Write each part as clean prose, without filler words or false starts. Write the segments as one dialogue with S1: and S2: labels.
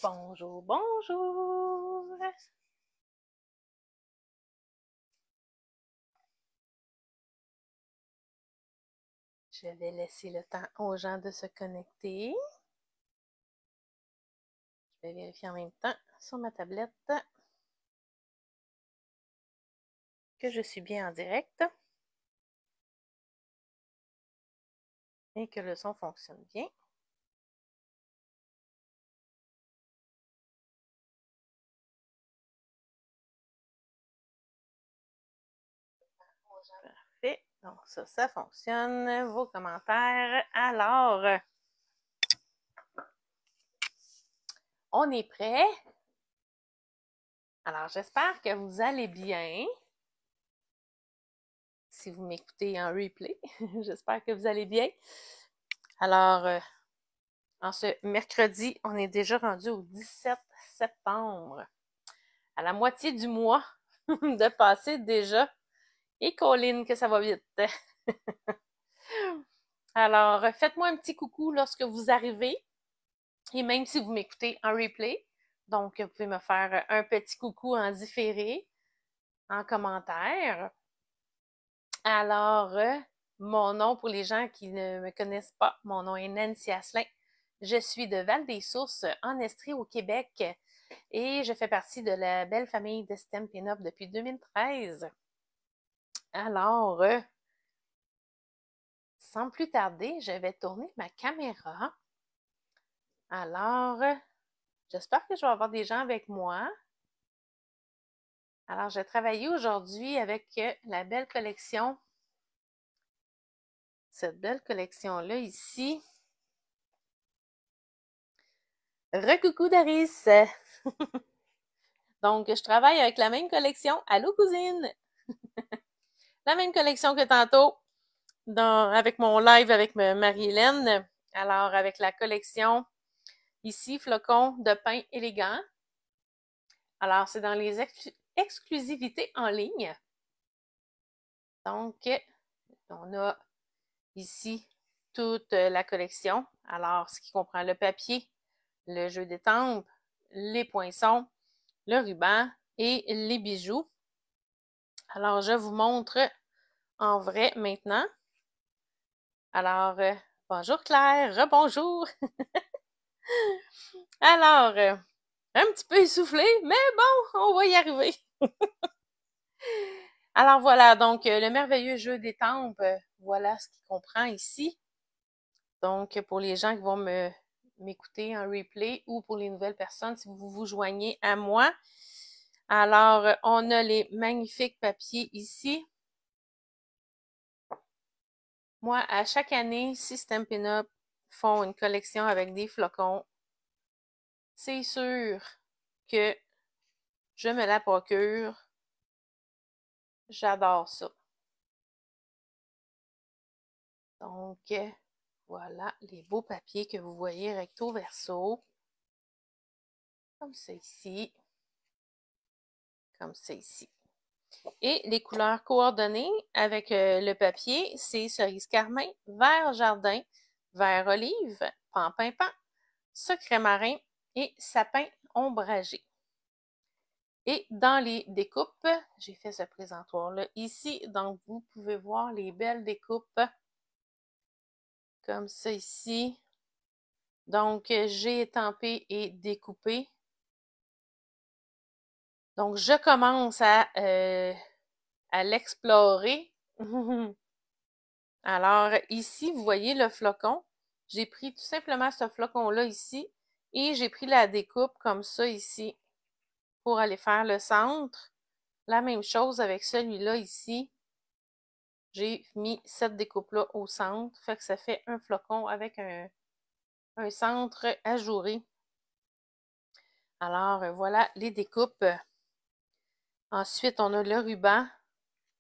S1: Bonjour, bonjour. Je vais laisser le temps aux gens de se connecter. Je vais vérifier en même temps sur ma tablette que je suis bien en direct et que le son fonctionne bien. Parfait. Donc ça fonctionne. Vos commentaires. Alors, on est prêt? Alors, j'espère que vous allez bien. Si vous m'écoutez en replay, j'espère que vous allez bien. Alors, en ce mercredi, on est déjà rendu au 17 septembre. À la moitié du mois de passer déjà. Et Colline, que ça va vite. Alors, faites-moi un petit coucou lorsque vous arrivez. Et même si vous m'écoutez en replay. Donc, vous pouvez me faire un petit coucou en différé, en commentaire. Alors, mon nom, pour les gens qui ne me connaissent pas, mon nom est Nancy Asselin. Je suis de Val-des-Sources, en Estrie, au Québec. Et je fais partie de la belle famille de Stampin' Up depuis 2013. Alors, sans plus tarder, je vais tourner ma caméra. Alors, j'espère que je vais avoir des gens avec moi. Alors, j'ai travaillé aujourd'hui avec la belle collection. Cette belle collection-là ici. Recoucou Daris! Donc, je travaille avec la même collection. Allô, cousine! La même collection que tantôt avec mon live avec Marie-Hélène. Alors, avec la collection ici, flocons de pain élégant. Alors, c'est dans les exclusivités en ligne. Donc, on a ici toute la collection. Alors, ce qui comprend le papier, le jeu d'étampes, les poinçons, le ruban et les bijoux. Alors, je vous montre en vrai maintenant. Alors, bonjour Claire, rebonjour. Alors, un petit peu essoufflé, mais bon, on va y arriver. Alors voilà, donc le merveilleux jeu d'étampes, voilà ce qu'il comprend ici. Donc, pour les gens qui vont m'écouter en replay ou pour les nouvelles personnes, si vous vous joignez à moi. Alors, on a les magnifiques papiers ici. Moi, à chaque année, si Stampin' Up font une collection avec des flocons, c'est sûr que je me la procure. J'adore ça. Donc, voilà les beaux papiers que vous voyez recto verso. Comme ça ici. Comme ça ici. Et les couleurs coordonnées avec le papier, c'est cerise carmin, vert jardin, vert olive, pan-pimpant, secret marin et sapin ombragé. Et dans les découpes, j'ai fait ce présentoir-là ici, donc vous pouvez voir les belles découpes comme ça ici. Donc, j'ai étampé et découpé. Donc, je commence à l'explorer. Alors, ici, vous voyez le flocon. J'ai pris tout simplement ce flocon-là ici et j'ai pris la découpe comme ça ici pour aller faire le centre. La même chose avec celui-là ici. J'ai mis cette découpe-là au centre, fait que ça fait un flocon avec un centre ajouré. Alors, voilà les découpes. Ensuite, on a le ruban.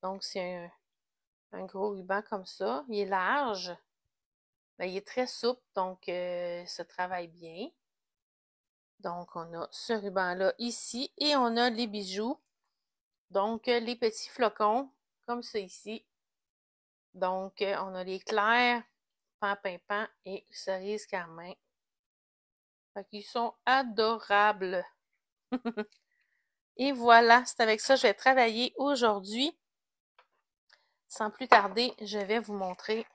S1: Donc, c'est un gros ruban comme ça. Il est large. Ben, il est très souple, donc ça travaille bien. Donc, on a ce ruban-là ici et on a les bijoux. Donc, les petits flocons, comme ça ici. Donc, on a les clairs, pan pimpant et cerise carmin. Fait qu'ils sont adorables. Et voilà, c'est avec ça que je vais travailler aujourd'hui. Sans plus tarder, je vais vous montrer.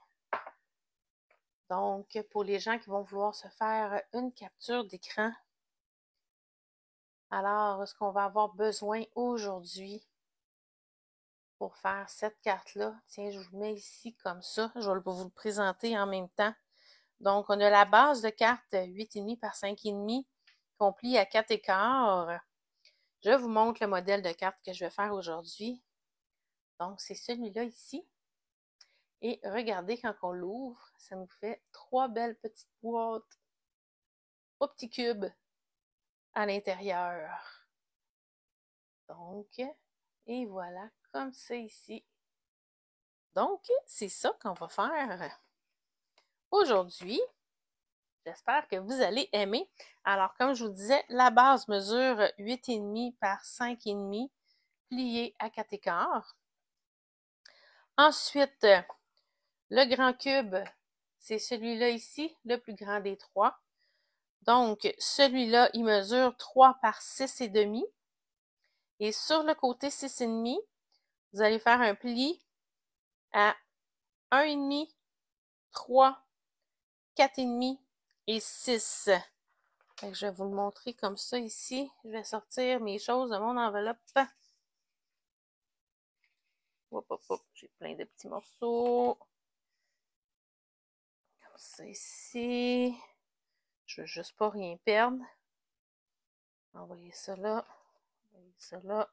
S1: Donc, pour les gens qui vont vouloir se faire une capture d'écran, alors, ce qu'on va avoir besoin aujourd'hui pour faire cette carte-là, tiens, je vous mets ici comme ça, je vais vous le présenter en même temps. Donc, on a la base de carte 8,5 par 5,5 qu'on plie à 4 écarts. Je vous montre le modèle de carte que je vais faire aujourd'hui. Donc, c'est celui-là ici. Et regardez, quand on l'ouvre, ça nous fait 3 belles petites boîtes au petit cube à l'intérieur. Donc, et voilà, comme ça ici. Donc, c'est ça qu'on va faire aujourd'hui. J'espère que vous allez aimer. Alors, comme je vous disais, la base mesure 8,5 par 5,5 plié à 4 écarts. Ensuite, le grand cube, c'est celui-là ici, le plus grand des trois. Donc, celui-là, il mesure 3 par 6,5. Et sur le côté 6,5, vous allez faire un pli à 1,5, 3, 4,5 et 6. Fait que je vais vous le montrer comme ça ici. Je vais sortir mes choses de mon enveloppe. Hop, hop, hop. J'ai plein de petits morceaux. Comme ça ici. Je veux juste pas rien perdre. Envoyer ça là. Envoyer ça là.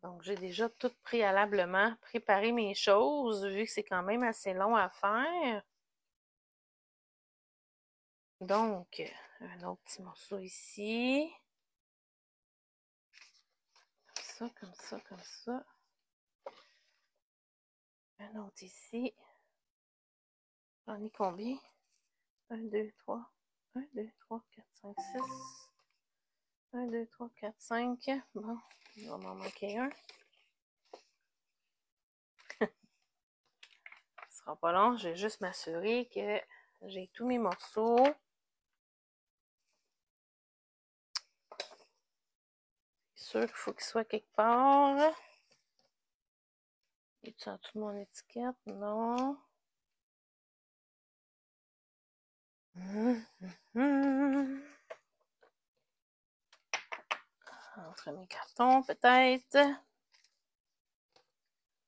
S1: Donc, j'ai déjà tout préalablement préparé mes choses, vu que c'est quand même assez long à faire. Donc, un autre petit morceau ici. Comme ça, comme ça, comme ça. Un autre ici. J'en ai combien? 1, 2, 3. 1, 2, 3, 4, 5, 6. 1, 2, 3, 4, 5. Bon, il va m'en manquer un. Ce sera pas long, je vais juste m'assurer que j'ai tous mes morceaux. C'est sûr qu'il faut qu'il soit quelque part. Es-tu en dessous de mon étiquette? Non. Entre mes cartons, peut-être.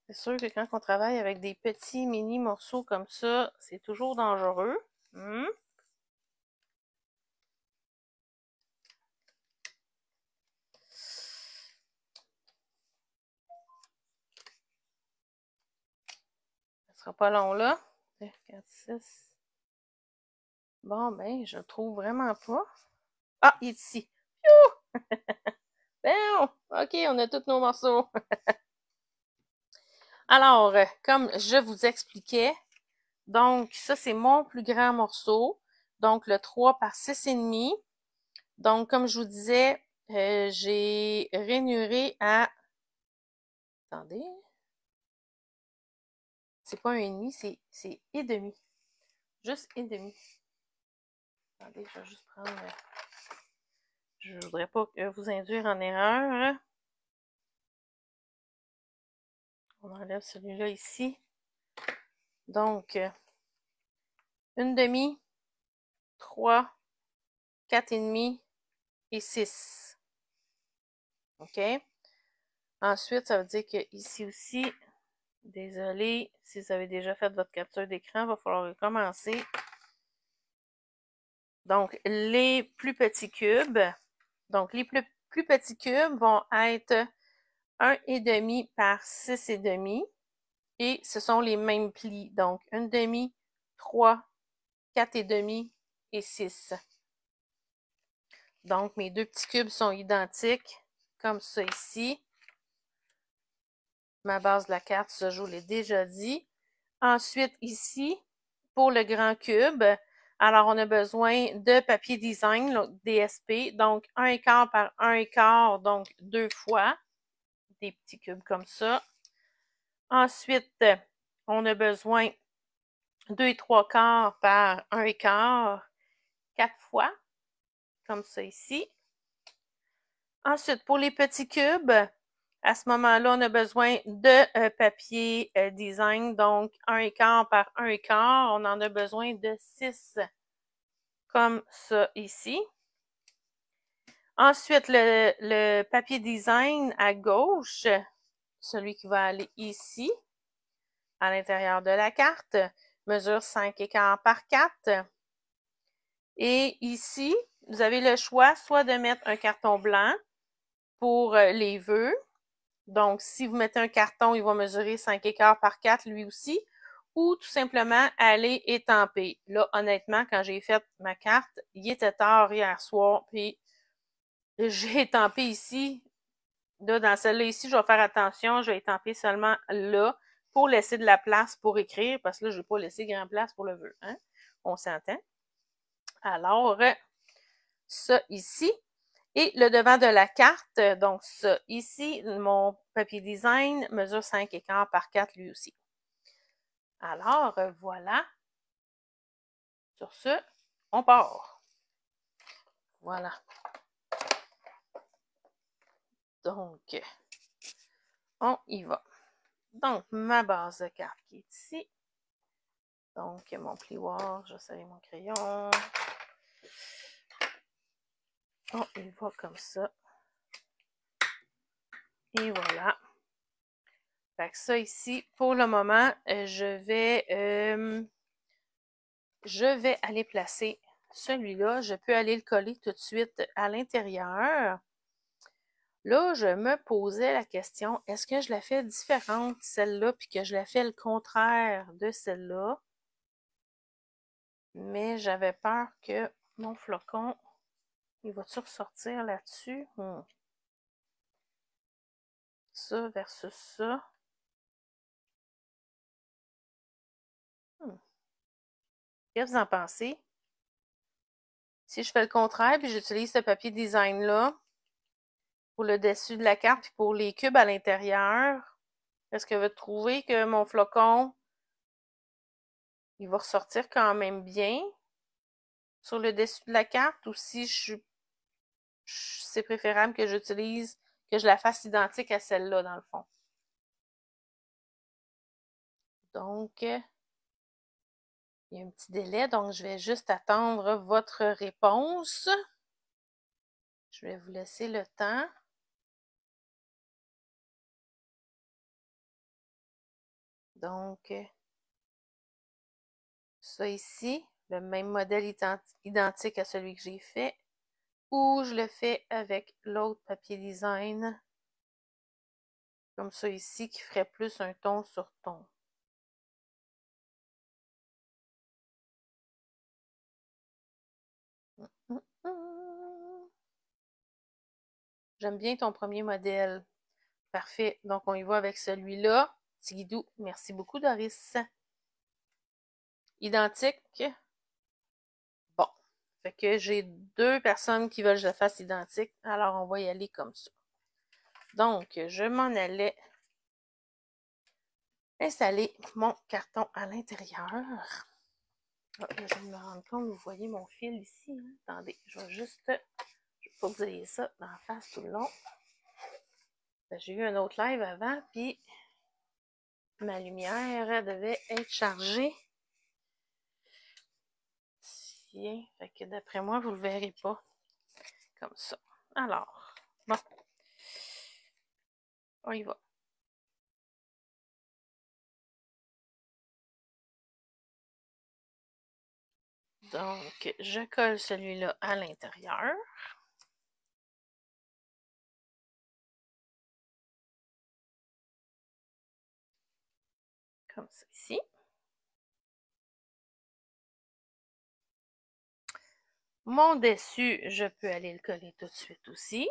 S1: C'est sûr que quand on travaille avec des petits mini morceaux comme ça, c'est toujours dangereux. Ça sera pas long là. 2, 4, 6. Bon, ben, je le trouve vraiment pas. Ah, il est ici. Bon, ok, on a tous nos morceaux. Alors, comme je vous expliquais, donc ça c'est mon plus grand morceau. Donc le 3 par 6,5. Donc, comme je vous disais, j'ai rainuré à... Attendez. C'est pas 1,5, c'est et demi. Juste et demi. Attendez, je vais juste prendre... Je voudrais pas vous induire en erreur. On enlève celui-là ici. Donc, une demi, 3, 4,5 et 6. OK? Ensuite, ça veut dire que ici aussi, désolé, si vous avez déjà fait votre capture d'écran, il va falloir recommencer. Donc, les plus petits cubes, donc les plus petits cubes vont être 1,5 par 6,5 et ce sont les mêmes plis. Donc, 1,5, 3, 4,5 et 6. Donc, mes deux petits cubes sont identiques, comme ça ici. Ma base de la carte, ça, je vous l'ai déjà dit. Ensuite, ici, pour le grand cube, alors on a besoin de papier design, DSP, donc 1 quart par 1 quart, donc 2 fois, des petits cubes comme ça. Ensuite, on a besoin 2 3/4 par 1 quart, 4 fois, comme ça ici. Ensuite, pour les petits cubes, à ce moment-là, on a besoin de papier design, donc 1 quart par 1 quart. On en a besoin de 6, comme ça ici. Ensuite, le papier design à gauche, celui qui va aller ici, à l'intérieur de la carte, mesure 5 par 4. Et ici, vous avez le choix soit de mettre un carton blanc pour les vœux. Donc, si vous mettez un carton, il va mesurer 5 par 4 lui aussi. Ou tout simplement aller étamper. Là, honnêtement, quand j'ai fait ma carte, il était tard hier soir, puis j'ai étampé ici. Là, dans celle-là ici, je vais faire attention, je vais étamper seulement là pour laisser de la place pour écrire, parce que là, je ne vais pas laisser grand place pour le vœu. Hein? On s'entend? Alors, ça ici. Et le devant de la carte, donc ça ici, mon papier design mesure 5 par 4 lui aussi. Alors, voilà. Sur ce, on part. Voilà. Donc, on y va. Donc, ma base de carte qui est ici. Donc, mon plioir, je serre mon crayon. On y va comme ça. Et voilà. Fait que ça ici, pour le moment, je vais aller placer celui-là. Je peux aller le coller tout de suite à l'intérieur. Là, je me posais la question, est-ce que je la fais différente, celle-là, puis que je la fais le contraire de celle-là? Mais j'avais peur que mon flocon, il va-tu ressortir là-dessus? Ça versus ça. Qu'est-ce que vous en pensez? Si je fais le contraire, puis j'utilise ce papier design-là pour le dessus de la carte, puis pour les cubes à l'intérieur, est-ce que vous trouvez que mon flocon, il va ressortir quand même bien sur le dessus de la carte, ou si c'est préférable que que je la fasse identique à celle-là, dans le fond. Donc, il y a un petit délai, donc je vais juste attendre votre réponse. Je vais vous laisser le temps. Donc, ça ici, le même modèle identique à celui que j'ai fait, ou je le fais avec l'autre papier design, comme ça ici, qui ferait plus un ton sur ton. J'aime bien ton premier modèle. Parfait. Donc, on y va avec celui-là. Tigidou. Merci beaucoup, Doris. Identique. Bon. Fait que j'ai 2 personnes qui veulent que je la fasse identique. Alors, on va y aller comme ça. Donc, je m'en allais installer mon carton à l'intérieur. Ah, je vais me rendre compte, vous voyez mon fil ici. Hein? Attendez, je vais juste... Je vais pas que vous ayez ça dans la face tout le long. J'ai eu un autre live avant, puis ma lumière devait être chargée. Tiens, fait que d'après moi, vous le verrez pas comme ça. Alors, bon, on y va. Donc, je colle celui-là à l'intérieur. Comme ça ici. Mon dessus, je peux aller le coller tout de suite aussi.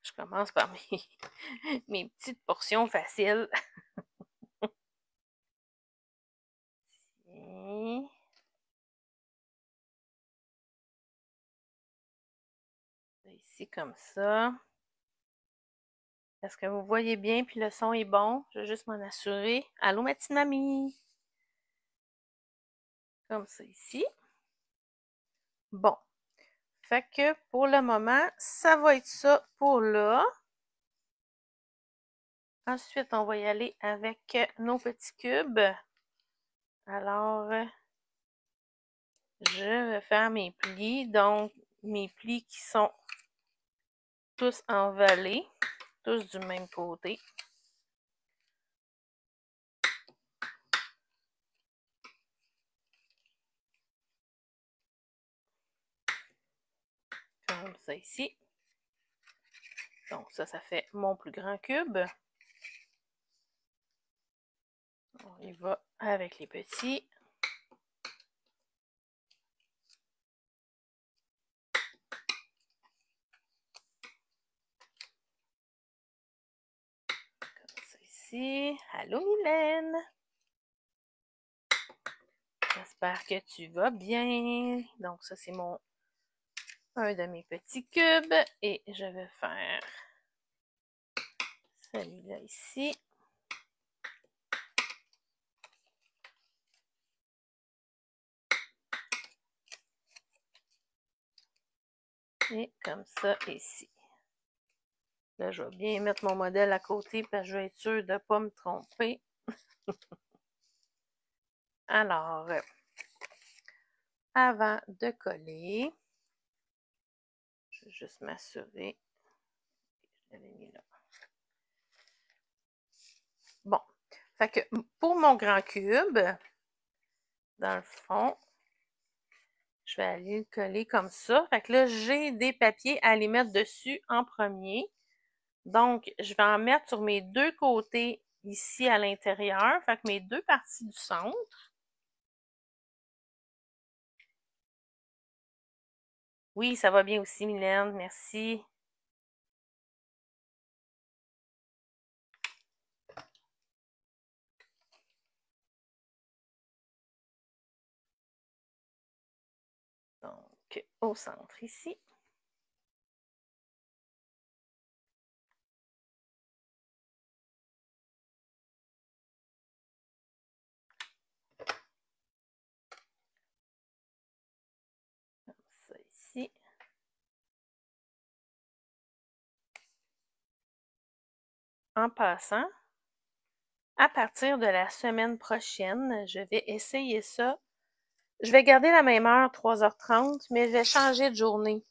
S1: Je commence par mes petites portions faciles. Ici comme ça. Est-ce que vous voyez bien puis le son est bon? Je vais juste m'en assurer. Allô, ma petite mamie? Comme ça ici. Bon. Fait que pour le moment, ça va être ça pour là. Ensuite, on va y aller avec nos petits cubes. Alors, je vais faire mes plis. Donc, mes plis qui sont tous envolés, tous du même côté. Comme ça ici. Donc, ça fait mon plus grand cube. On y va avec les petits. Comme ça ici. Allô, Mylène! J'espère que tu vas bien. Donc, ça, c'est un de mes petits cubes. Et je vais faire celui-là ici. Et comme ça ici. Là, je vais bien mettre mon modèle à côté parce que je vais être sûre de ne pas me tromper. Alors, avant de coller, je vais juste m'assurer. Je l'avais mis là. Bon. Fait que pour mon grand cube, dans le fond, je vais aller le coller comme ça. Fait que là, j'ai des papiers à les mettre dessus en premier. Donc, je vais en mettre sur mes deux côtés ici à l'intérieur. Fait que mes deux parties du centre. Oui, ça va bien aussi, Mylène. Merci. Donc, au centre ici. Comme ça ici. En passant, à partir de la semaine prochaine, je vais essayer ça. Je vais garder la même heure, 3h30, mais je vais changer de journée.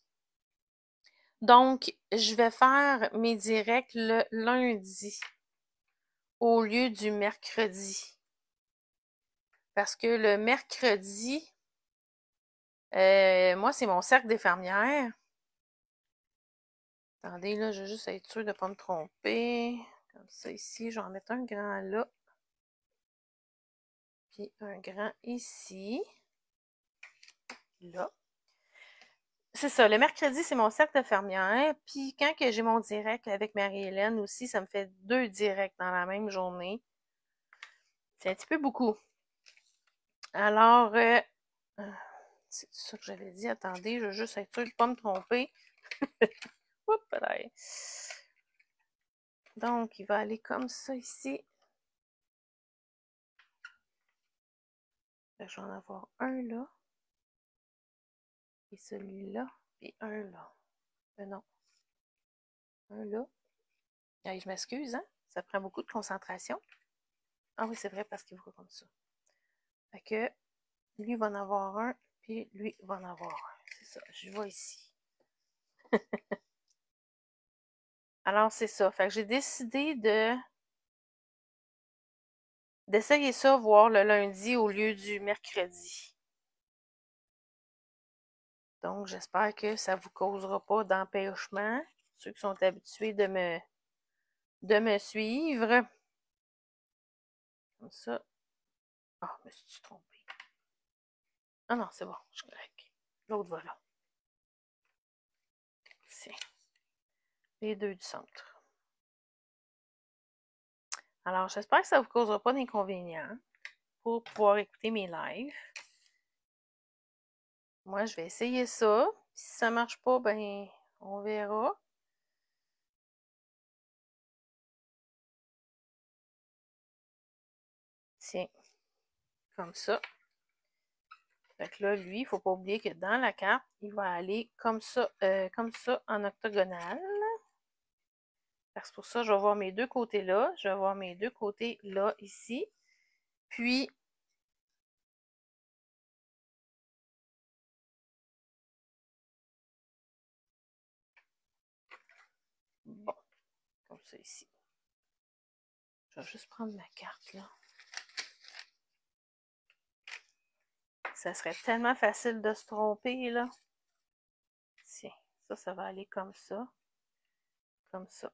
S1: Donc, je vais faire mes directs le lundi au lieu du mercredi. Parce que le mercredi, moi, c'est mon cercle des fermières. Attendez, là, je vais juste être sûre de ne pas me tromper. Comme ça ici, je vais en mettre un grand là. Puis un grand ici. Là. C'est ça, le mercredi, c'est mon cercle de fermière. Puis quand que j'ai mon direct avec Marie-Hélène aussi, ça me fait 2 directs dans la même journée. C'est un petit peu beaucoup. Alors, c'est ça que j'avais dit. Attendez, je veux juste être sûre de ne pas me tromper. Oups, là. Donc, il va aller comme ça ici. Je vais en avoir un là. Et celui-là. Puis un là. Non. Un là. Allez, je m'excuse, hein? Ça prend beaucoup de concentration. Ah oui, c'est vrai parce qu'il va comme ça. Fait que lui va en avoir un, puis lui va en avoir un. C'est ça, je vois ici. Alors, c'est ça. Fait que j'ai décidé d'essayer ça, voir le lundi au lieu du mercredi. Donc, j'espère que ça ne vous causera pas d'empêchement. Ceux qui sont habitués de me suivre. Comme ça. Ah, je me suis trompée. Ah non, c'est bon, je suis correct. L'autre va là. C'est les deux du centre. Alors, j'espère que ça ne vous causera pas d'inconvénients pour pouvoir écouter mes lives. Moi, je vais essayer ça. Si ça ne marche pas, ben, on verra. tient comme ça. Fait que là, lui, il ne faut pas oublier que dans la carte, il va aller comme ça en octogonal. C'est pour ça que je vais voir mes deux côtés là. Je vais voir mes deux côtés là, ici. Puis, bon, comme ça ici. Je vais juste prendre ma carte là. Ça serait tellement facile de se tromper là. Tiens, ça va aller comme ça. Comme ça.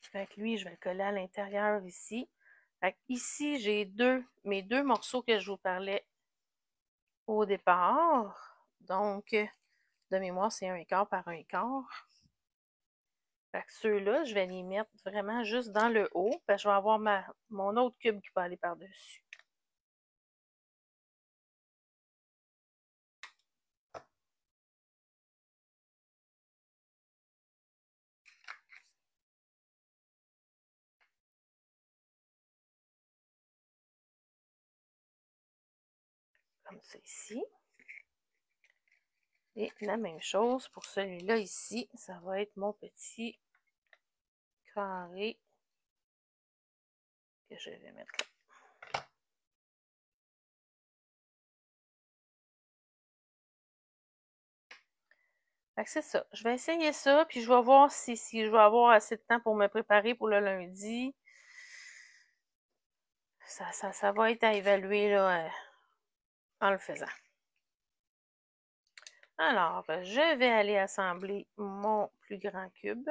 S1: Fait que lui, je vais le coller à l'intérieur ici. Fait que ici, j'ai mes deux morceaux que je vous parlais au départ. Donc, de mémoire, c'est 1/4 par 1/4. Fait que ceux-là, je vais les mettre vraiment juste dans le haut. Fait que je vais avoir mon autre cube qui va aller par-dessus. Comme ça ici. Et la même chose pour celui-là ici. Ça va être mon petit carré que je vais mettre là. Fait que c'est ça. Je vais essayer ça, puis je vais voir si je vais avoir assez de temps pour me préparer pour le lundi. Ça va être à évaluer là, en le faisant. Alors, je vais aller assembler mon plus grand cube.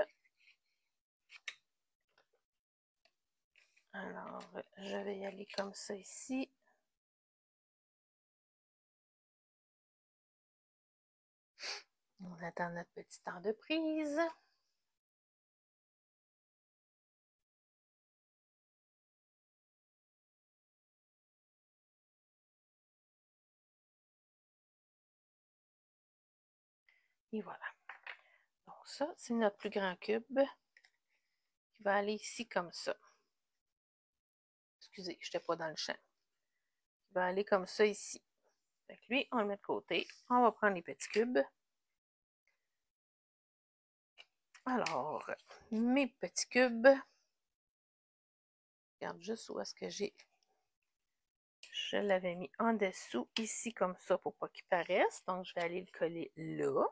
S1: Alors, je vais y aller comme ça ici. On attend notre petit temps de prise. Et voilà. Donc ça, c'est notre plus grand cube qui va aller ici comme ça. Excusez, je n'étais pas dans le champ. Il va aller comme ça ici. Fait que lui, on le met de côté. On va prendre les petits cubes. Alors, mes petits cubes. Regarde juste où est-ce que j'ai. Je l'avais mis en dessous, ici comme ça, pour pas qu'il paraisse. Donc, je vais aller le coller là.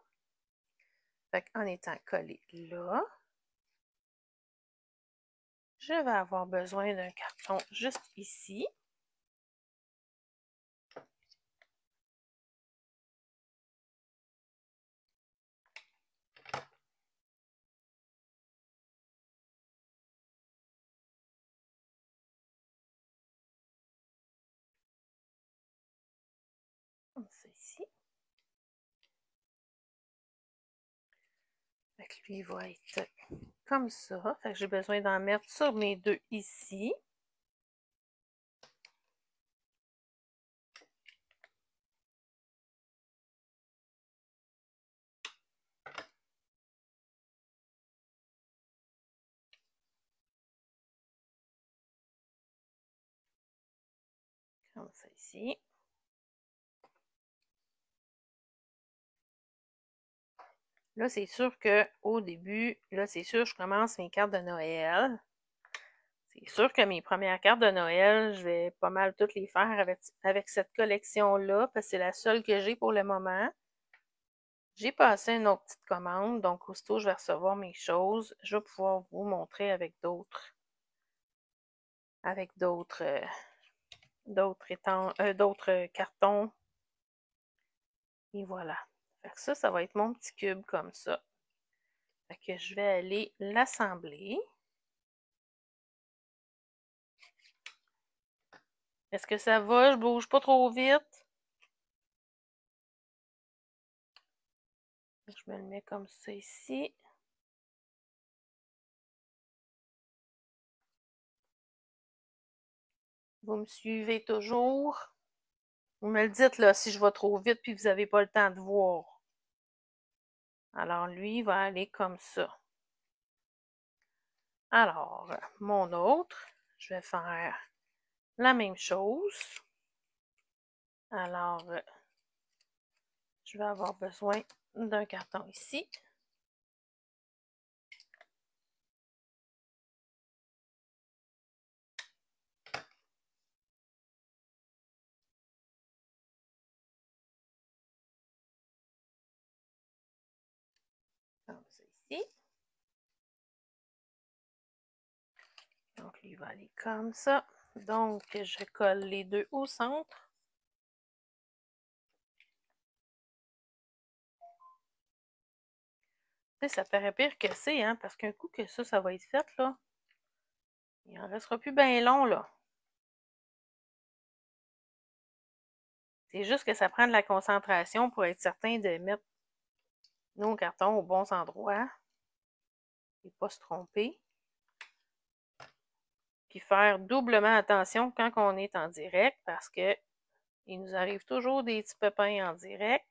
S1: Fait qu'en étant collé là, je vais avoir besoin d'un carton juste ici. Comme ça ici. Fait que lui, il va être comme ça. Fait que j'ai besoin d'en mettre sur mes deux ici. Comme ça ici. Là, c'est sûr qu'au début, là, c'est sûr, je commence mes cartes de Noël. C'est sûr que mes premières cartes de Noël, je vais pas mal toutes les faire avec cette collection-là, parce que c'est la seule que j'ai pour le moment. J'ai passé une autre petite commande, donc aussitôt je vais recevoir mes choses, je vais pouvoir vous montrer avec d'autres d'autres cartons. Et voilà. Fait que ça va être mon petit cube comme ça. Fait que je vais aller l'assembler. Est-ce que ça va? Je bouge pas trop vite? Je me le mets comme ça ici. Vous me suivez toujours? Vous me le dites là si je vais trop vite puis vous n'avez pas le temps de voir. Alors lui, il va aller comme ça. Alors, mon autre, je vais faire la même chose. Alors, je vais avoir besoin d'un carton ici. Comme ça ici. Donc, lui va aller comme ça. Donc, je colle les deux au centre. Tu sais, ça paraît pire que c'est, hein, parce qu'un coup que ça va être fait, là, il en restera plus bien long, là. C'est juste que ça prend de la concentration pour être certain de mettre nos cartons aux bons endroits et pas se tromper. Puis faire doublement attention quand on est en direct parce que il nous arrive toujours des petits pépins en direct.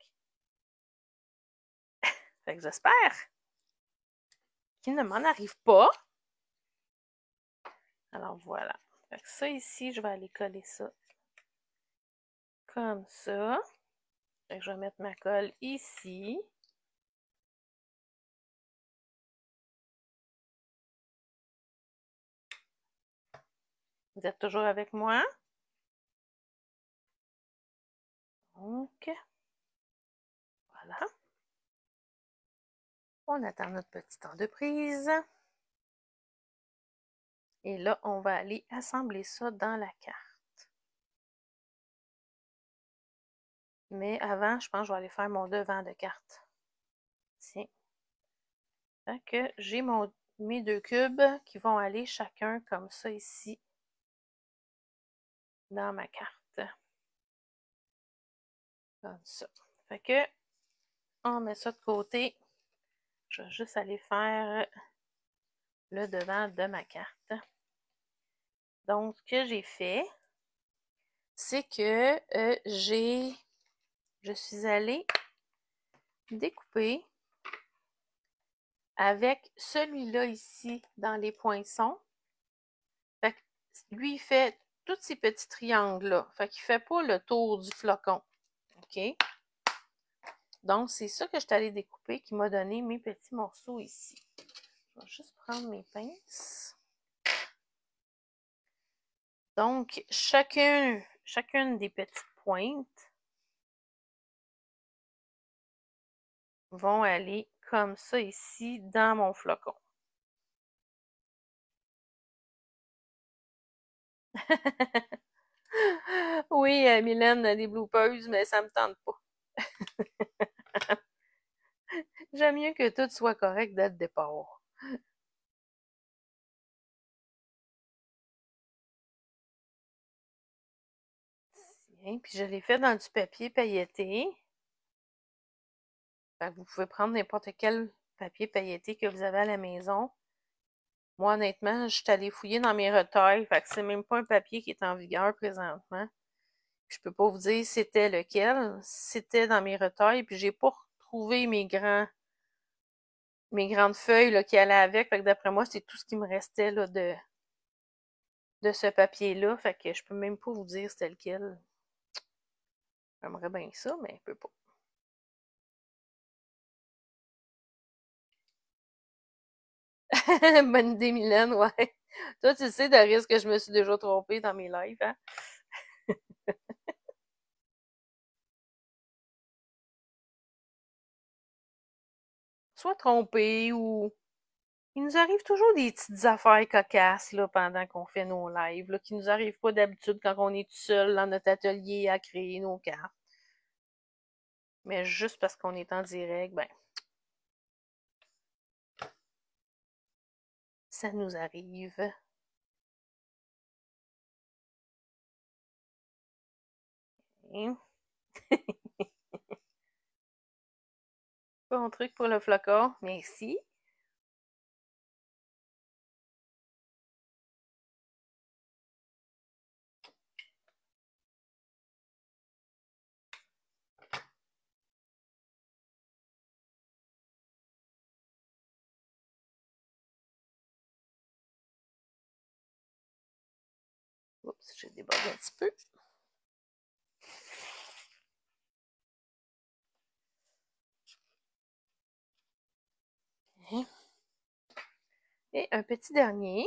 S1: Fait que j'espère qu'il ne m'en arrive pas. Alors voilà. Fait que ça ici, je vais aller coller ça comme ça. Fait que je vais mettre ma colle ici. Vous êtes toujours avec moi? Donc, voilà. On attend notre petit temps de prise. Et là, on va aller assembler ça dans la carte. Mais avant, je pense que je vais aller faire mon devant de carte. Tiens. Fait que j'ai mes deux cubes qui vont aller chacun comme ça ici dans ma carte. Comme ça. Fait que on met ça de côté. Je vais juste aller faire le devant de ma carte. Donc, ce que j'ai fait, c'est que je suis allée découper avec celui-là ici dans les poinçons. Fait que lui, il fait tous ces petits triangles-là. Fait qu'il ne fait pas le tour du flocon. OK? Donc, c'est ça que je suis allée découper qui m'a donné mes petits morceaux ici. Je vais juste prendre mes pinces. Donc, chacune des petites pointes vont aller comme ça ici dans mon flocon. Oui, Mylène a des bloopers, mais ça me tente pas. J'aime mieux que tout soit correct dès le départ. Tiens, puis je l'ai fait dans du papier pailleté. Fait que vous pouvez prendre n'importe quel papier pailleté que vous avez à la maison. Moi, honnêtement, je suis allée fouiller dans mes retailles, fait que c'est même pas un papier qui est en vigueur présentement. Je peux pas vous dire c'était lequel. C'était dans mes retailles, puis j'ai pas retrouvé mes grandes feuilles là, qui allaient avec. Fait que d'après moi, c'est tout ce qui me restait là, de ce papier-là. Fait que je peux même pas vous dire c'était lequel. J'aimerais bien ça, mais je peux pas. Bonne idée, Mylène, ouais. Toi, tu sais, de risque que je me suis déjà trompée dans mes lives, hein? Soit trompée ou il nous arrive toujours des petites affaires cocasses là, pendant qu'on fait nos lives, là, qui nous arrivent pas d'habitude quand on est tout seul dans notre atelier à créer nos cartes. Mais juste parce qu'on est en direct, ben, ça nous arrive. Hein? Bon truc pour le flocon, merci. Oups, j'ai débordé un petit peu. Et un petit dernier.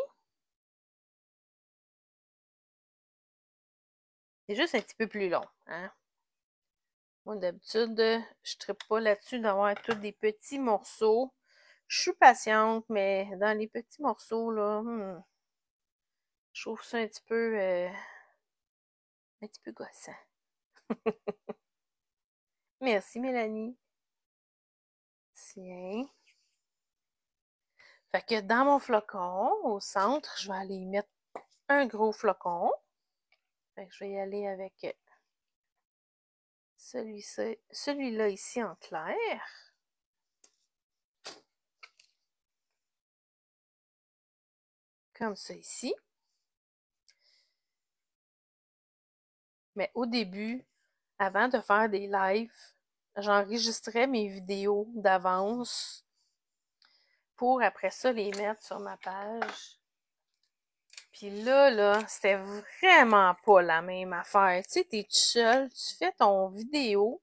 S1: C'est juste un petit peu plus long, hein. Moi, d'habitude, je ne trippe pas là-dessus d'avoir tous des petits morceaux. Je suis patiente, mais dans les petits morceaux, là, je trouve ça un petit peu gossant. Merci, Mélanie. Tiens. Fait que dans mon flocon, au centre, je vais aller y mettre un gros flocon. Fait que je vais y aller avec celui-là ici en clair. Comme ça ici. Mais au début, avant de faire des lives, j'enregistrais mes vidéos d'avance pour après ça les mettre sur ma page. Puis là, c'était vraiment pas la même affaire. Tu sais, t'es tout seul, tu fais ton vidéo.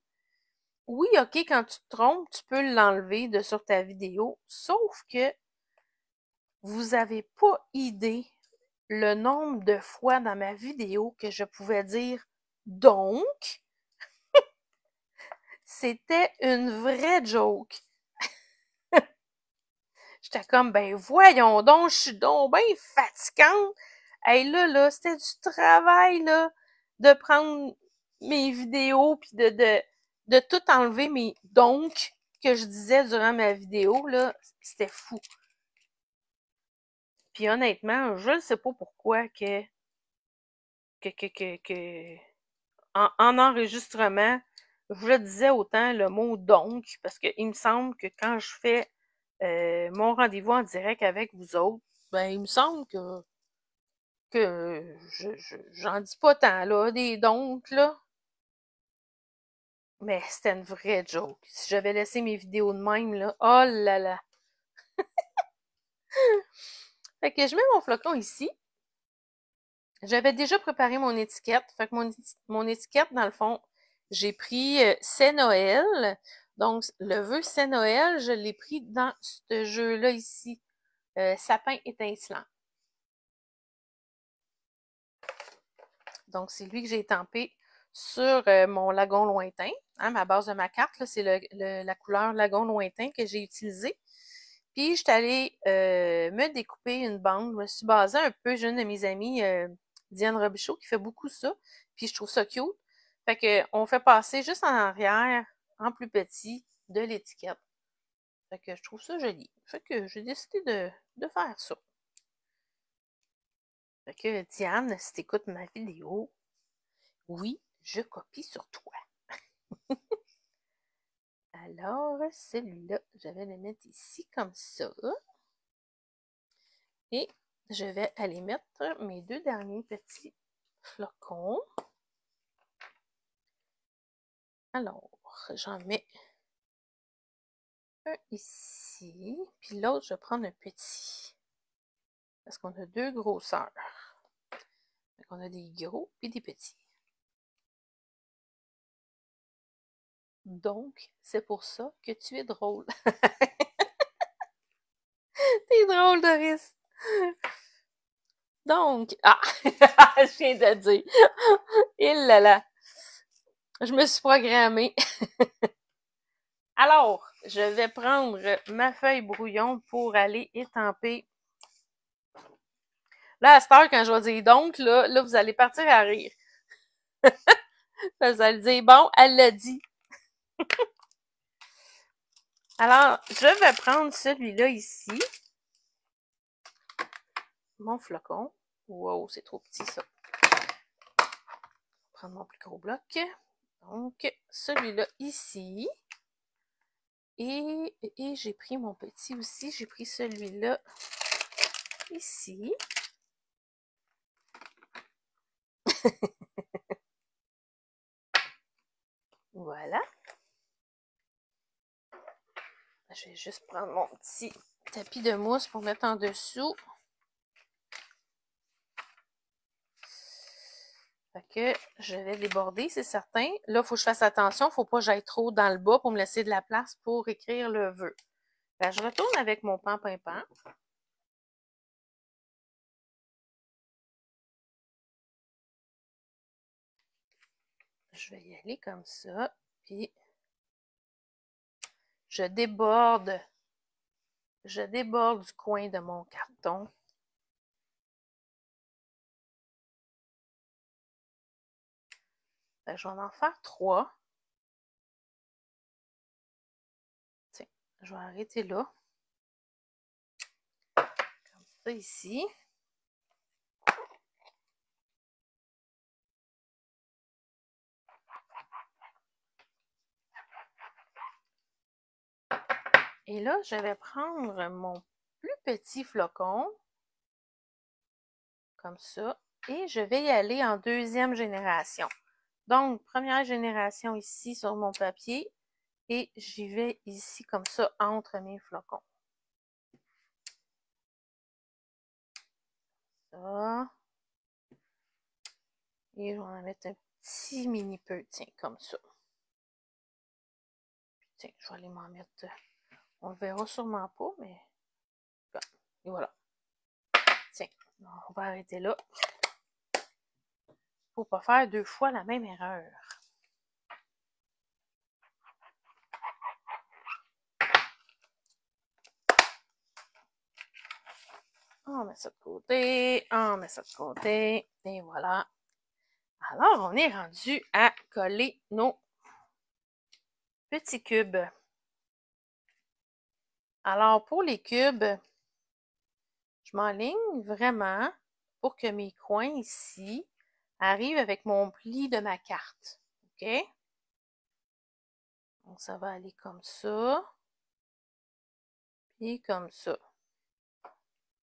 S1: Oui, ok, quand tu te trompes, tu peux l'enlever de sur ta vidéo. Sauf que vous avez pas idée le nombre de fois dans ma vidéo que je pouvais dire donc. C'était une vraie joke. J'étais comme, ben voyons donc, je suis donc bien fatigante. Hey, là, c'était du travail, là, de prendre mes vidéos puis de tout enlever, mais donc, que je disais durant ma vidéo, là, c'était fou. Puis honnêtement, je ne sais pas pourquoi en enregistrement, je disais autant le mot donc, parce qu'il me semble que quand je fais mon rendez-vous en direct avec vous autres, ben il me semble que j'en dis pas tant là, des donc là. Mais c'était une vraie joke. Si j'avais laissé mes vidéos de même, là, oh là là. Fait que je mets mon flocon ici. J'avais déjà préparé mon étiquette. Fait que mon étiquette, dans le fond, j'ai pris C'est Noël. Donc, le vœu C'est Noël, je l'ai pris dans ce jeu-là ici. Sapin étincelant. Donc, c'est lui que j'ai estampé sur mon lagon lointain. Hein, ma base de ma carte, c'est la couleur lagon lointain que j'ai utilisée. Puis, je suis allée me découper une bande. Je me suis basée un peu, j'ai une de mes amies, Diane Robichaud, qui fait beaucoup ça. Puis, je trouve ça cute. Fait que, on fait passer juste en arrière, en plus petit, de l'étiquette. Fait que je trouve ça joli. Fait que j'ai décidé de faire ça. Fait que, Diane, si t'écoutes ma vidéo, oui, je copie sur toi. Alors, celui-là, je vais le mettre ici comme ça. Et je vais aller mettre mes deux derniers petits flocons. Alors, j'en mets un ici, puis l'autre, je vais prendre un petit. Parce qu'on a deux grosseurs. Donc, on a des gros et des petits. Donc, c'est pour ça que tu es drôle. T'es drôle, Doris. Donc, je viens de dire. Il là là. Je me suis programmée. Alors, je vais prendre ma feuille brouillon pour aller étamper. Là, à cette heure, quand je vais dire donc, là vous allez partir à rire. Vous allez dire, bon, elle l'a dit. Alors, je vais prendre celui-là ici. Mon flocon. Wow, c'est trop petit, ça. Je vais prendre mon plus gros bloc. Donc, celui-là ici. Et j'ai pris mon petit aussi. J'ai pris celui-là ici. Voilà. Je vais juste prendre mon petit tapis de mousse pour mettre en dessous. Fait que je vais déborder, c'est certain. Là, il faut que je fasse attention. Il ne faut pas que j'aille trop dans le bas pour me laisser de la place pour écrire le vœu. Fait que je retourne avec mon pan-pimpant. Je vais y aller comme ça. Puis, je déborde du coin de mon carton. Fait que je vais en faire 3. Tiens, je vais arrêter là. Comme ça ici. Et là, je vais prendre mon plus petit flocon, comme ça, et je vais y aller en deuxième génération. Donc, première génération ici sur mon papier, et j'y vais ici comme ça entre mes flocons. Ça. Et je vais en mettre un petit mini peu, tiens, comme ça. Puis, tiens, je vais aller m'en mettre, on le verra sûrement pas, mais et voilà. Tiens, on va arrêter là. Faut pas faire 2 fois la même erreur. On met ça de côté, on met ça de côté, et voilà. Alors, on est rendu à coller nos petits cubes. Alors, pour les cubes, je m'enligne vraiment pour que mes coins ici arrivent avec mon pli de ma carte. OK? Donc, ça va aller comme ça. Puis comme ça.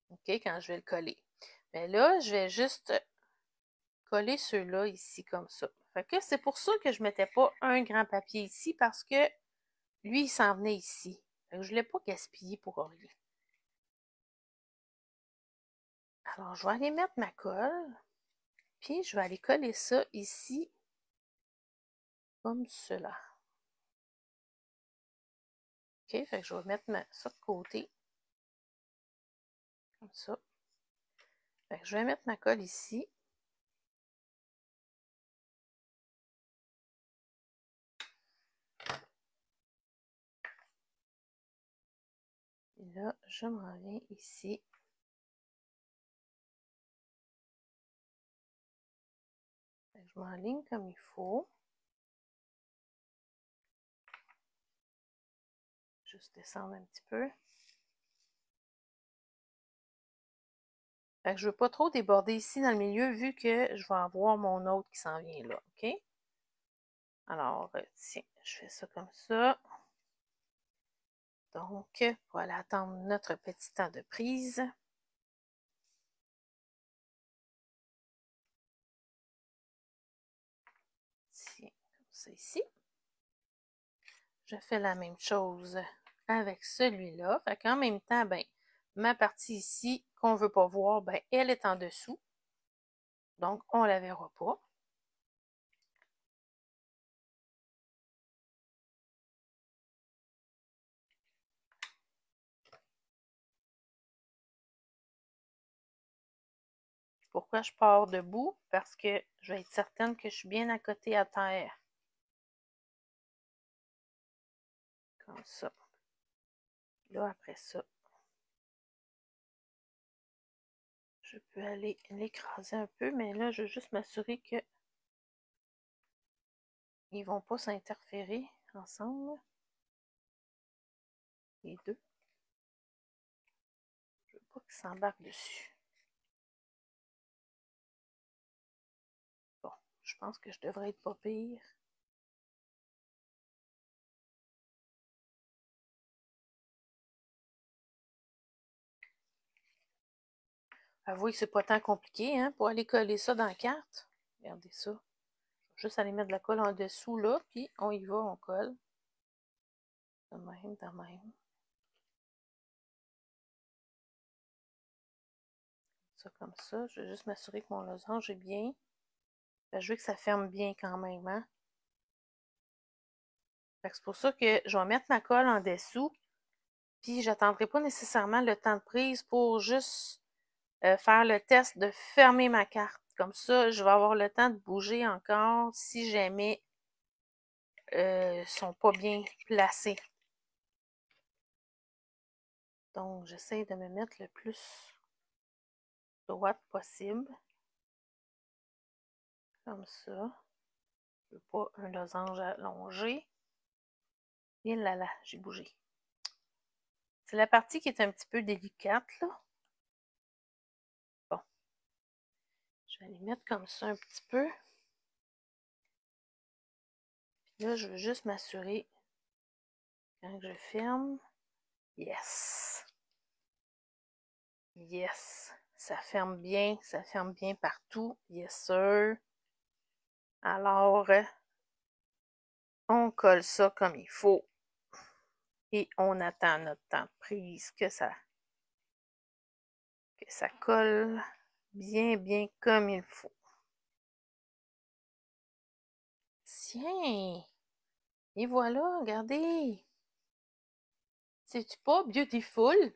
S1: OK? Quand je vais le coller. Mais là, je vais juste coller ceux-là ici comme ça. Fait que c'est pour ça que je ne mettais pas un grand papier ici parce que lui, il s'en venait ici. Fait que je ne voulais pas gaspiller pour rien. Alors, je vais aller mettre ma colle. Puis, je vais aller coller ça ici comme cela. OK? Fait que je vais mettre ça de côté. Comme ça. Fait que je vais mettre ma colle ici. Et là, je m'en viens ici. Fait que je m'enligne comme il faut. Juste descendre un petit peu. Fait que je ne veux pas trop déborder ici dans le milieu vu que je vais avoir mon autre qui s'en vient là. OK? Alors, tiens, je fais ça comme ça. Donc, pour aller attendre notre petit temps de prise. Tiens, comme ça ici. Je fais la même chose avec celui-là. Fait qu'en même temps, ben, ma partie ici qu'on ne veut pas voir, ben, elle est en dessous. Donc, on ne la verra pas. Pourquoi je pars debout? Parce que je vais être certaine que je suis bien à côté à terre. Comme ça. Là, après ça, je peux aller l'écraser un peu, mais là, je veux juste m'assurer que ils ne vont pas s'interférer ensemble. Les deux. Je veux pas qu'ils s'embarquent dessus. Bon, je pense que je devrais être pas pire. Avouez que c'est pas tant compliqué, hein, pour aller coller ça dans la carte. Regardez ça. Juste aller mettre de la colle en dessous, là, puis on y va, on colle. De même, de même. Ça comme ça. Je vais juste m'assurer que mon losange est bien. Je veux que ça ferme bien quand même, hein? C'est pour ça que je vais mettre ma colle en dessous. Puis j'attendrai pas nécessairement le temps de prise pour juste faire le test de fermer ma carte. Comme ça, je vais avoir le temps de bouger encore si jamais sont pas bien placés. Donc, j'essaie de me mettre le plus droite possible. Comme ça. Je veux pas un losange allongé. Et là là, j'ai bougé. C'est la partie qui est un petit peu délicate, là. Bon. Je vais les mettre comme ça un petit peu. Puis là, je veux juste m'assurer quand je ferme. Yes! Yes! Ça ferme bien partout. Yes, sir! Alors, on colle ça comme il faut. Et on attend notre temps de prise que ça colle bien comme il faut. Tiens! Et voilà, regardez! C'est-tu pas beautiful?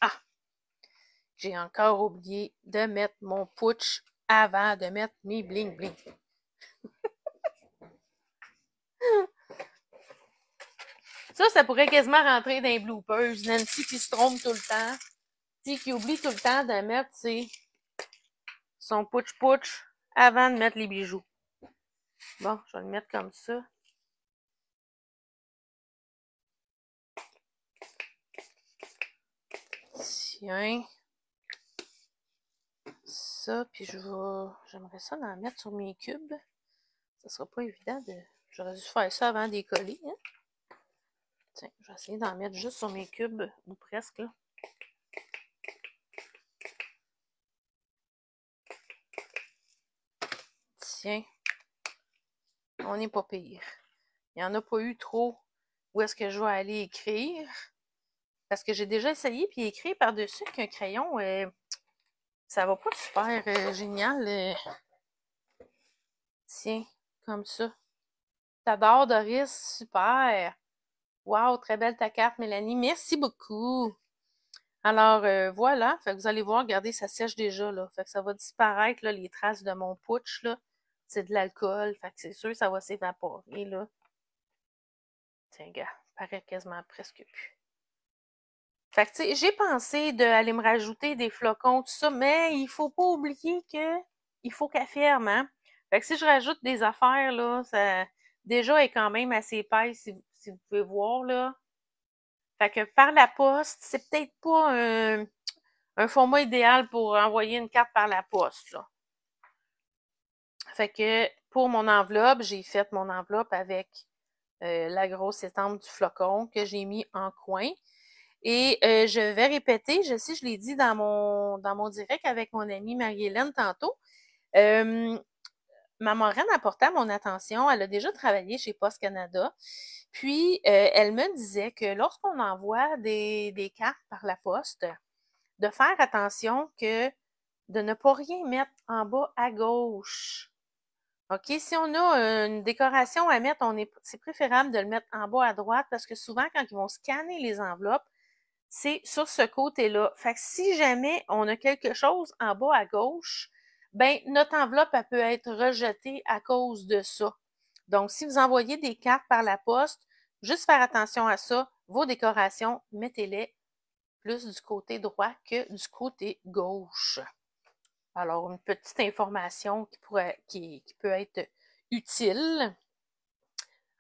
S1: Ah! J'ai encore oublié de mettre mon putsch avant de mettre mes bling bling. Ça pourrait quasiment rentrer dans les bloopers. Nancy qui se trompe tout le temps. Qui oublie tout le temps de mettre son putsch avant de mettre les bijoux. Bon, je vais le mettre comme ça. Tiens. Ça, puis j'aimerais ça en mettre sur mes cubes. Ça sera pas évident de... J'aurais dû faire ça avant de coller, hein? Tiens, je vais essayer d'en mettre juste sur mes cubes, ou presque, là. Tiens. On n'est pas pire. Il n'y en a pas eu trop où est-ce que je vais aller écrire. Parce que j'ai déjà essayé, puis écrire par-dessus qu'un crayon, ça va pas super génial. Tiens, comme ça. T'adores, Doris, super. Wow, très belle ta carte, Mélanie. Merci beaucoup. Alors, voilà. Fait que vous allez voir, regardez, ça sèche déjà, là. Fait que ça va disparaître, là, les traces de mon putsch, là. C'est de l'alcool. Fait que c'est sûr, ça va s'évaporer, là. Tiens, gars, paraît quasiment presque plus. Fait que, tu sais, j'ai pensé d'aller me rajouter des flocons, tout ça, mais il faut pas oublier que il faut qu'elle ferme, hein. Fait que si je rajoute des affaires, là, ça, déjà, est quand même assez épaisse, si vous pouvez voir, là. Fait que par la poste, c'est peut-être pas un format idéal pour envoyer une carte par la poste, là. Fait que, pour mon enveloppe, j'ai fait mon enveloppe avec la grosse étampe du flocon que j'ai mis en coin. Et je vais répéter, je sais, je l'ai dit dans mon direct avec mon amie Marie-Hélène tantôt. Ma marraine a porté à mon attention, elle a déjà travaillé chez Post Canada. Puis, elle me disait que lorsqu'on envoie des cartes par la poste, de faire attention que de ne pas rien mettre en bas à gauche. OK? Si on a une décoration à mettre, c'est préférable de le mettre en bas à droite parce que souvent, quand ils vont scanner les enveloppes, c'est sur ce côté-là. Fait que si jamais on a quelque chose en bas à gauche, ben notre enveloppe, elle peut être rejetée à cause de ça. Donc, si vous envoyez des cartes par la poste, juste faire attention à ça. Vos décorations, mettez-les plus du côté droit que du côté gauche. Alors, une petite information qui peut être utile.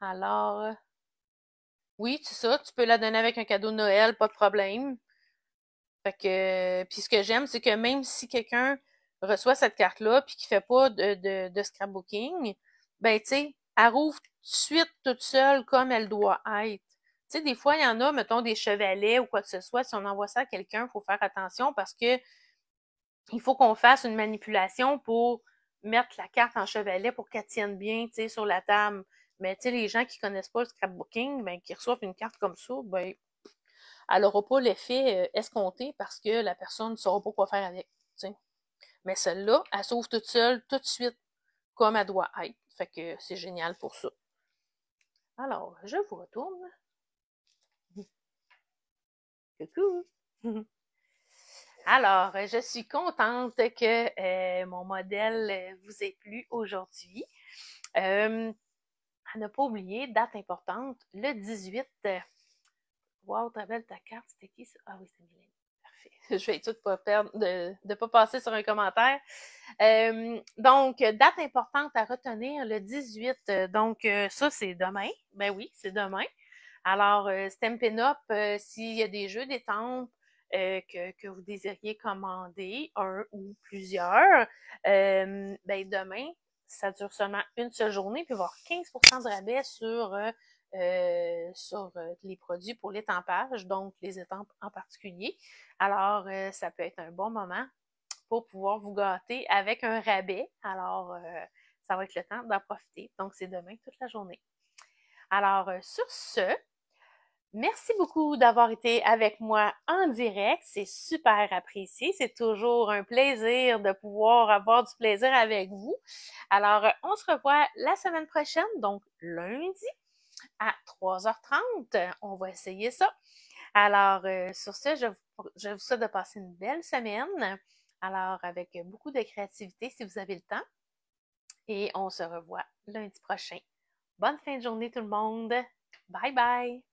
S1: Alors, oui, c'est ça, tu peux la donner avec un cadeau de Noël, pas de problème. Fait que, puis ce que j'aime, c'est que même si quelqu'un reçoit cette carte-là puis qui fait pas de scrapbooking, ben, tu sais, elle rouvre tout de suite toute seule comme elle doit être. Tu sais, des fois, il y en a, mettons, des chevalets ou quoi que ce soit. Si on envoie ça à quelqu'un, il faut faire attention parce que il faut qu'on fasse une manipulation pour mettre la carte en chevalet pour qu'elle tienne bien, tu sais, sur la table. Mais, tu sais, les gens qui connaissent pas le scrapbooking, ben, qui reçoivent une carte comme ça, ben, elle n'aura pas l'effet escompté parce que la personne ne saura pas quoi faire avec. T'sais. Mais celle-là, elle s'ouvre toute seule, tout de suite, comme elle doit être. Fait que c'est génial pour ça. Alors, je vous retourne. Coucou! Alors, je suis contente que mon modèle vous ait plu aujourd'hui. À ne pas oublier, date importante, le 18. Wow, ta belle ta carte, c'était qui ça? Ah oui, c'est Mylène. Parfait. Je vais être toute pas perdre, de ne pas passer sur un commentaire. Donc, date importante à retenir, le 18. Donc, ça, c'est demain. Ben oui, c'est demain. Alors, Stampin' Up, s'il y a des jeux d'étampes que vous désiriez commander, un ou plusieurs, ben demain, ça dure seulement une seule journée, puis il va y avoir 15% de rabais sur les produits pour l'étampage, donc les étampes en particulier. Alors, ça peut être un bon moment pour pouvoir vous gâter avec un rabais. Alors, ça va être le temps d'en profiter. Donc, c'est demain toute la journée. Alors, sur ce, merci beaucoup d'avoir été avec moi en direct. C'est super apprécié. C'est toujours un plaisir de pouvoir avoir du plaisir avec vous. Alors, on se revoit la semaine prochaine, donc lundi à 3h30. On va essayer ça. Alors, sur ce, je vous souhaite de passer une belle semaine. Alors, avec beaucoup de créativité si vous avez le temps. Et on se revoit lundi prochain. Bonne fin de journée tout le monde. Bye bye!